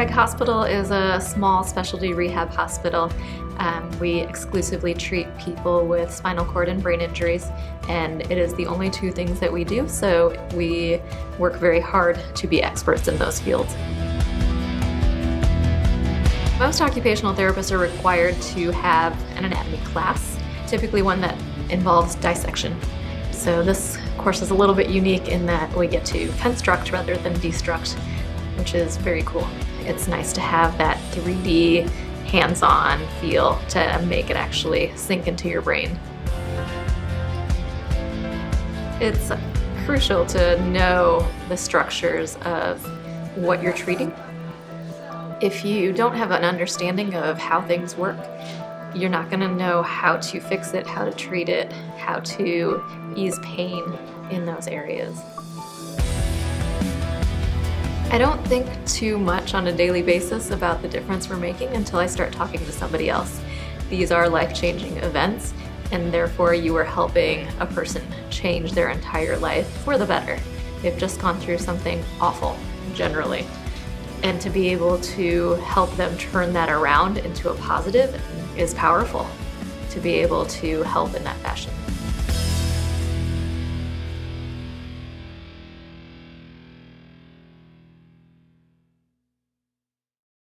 Craig Hospital is a small specialty rehab hospital. We exclusively treat people with spinal cord and brain injuries, and it is the only two things that we do, so we work very hard to be experts in those fields. Most occupational therapists are required to have an anatomy class, typically one that involves dissection. So this course is a little bit unique in that we get to construct rather than destruct, which is very cool. It's nice to have that 3D hands-on feel to make it actually sink into your brain. It's crucial to know the structures of what you're treating. If you don't have an understanding of how things work, you're not going to know how to fix it, how to treat it, how to ease pain in those areas. I don't think too much on a daily basis about the difference we're making until I start talking to somebody else. These are life-changing events, and therefore you are helping a person change their entire life for the better. They've just gone through something awful, generally. And to be able to help them turn that around into a positive is powerful, to be able to help in that fashion.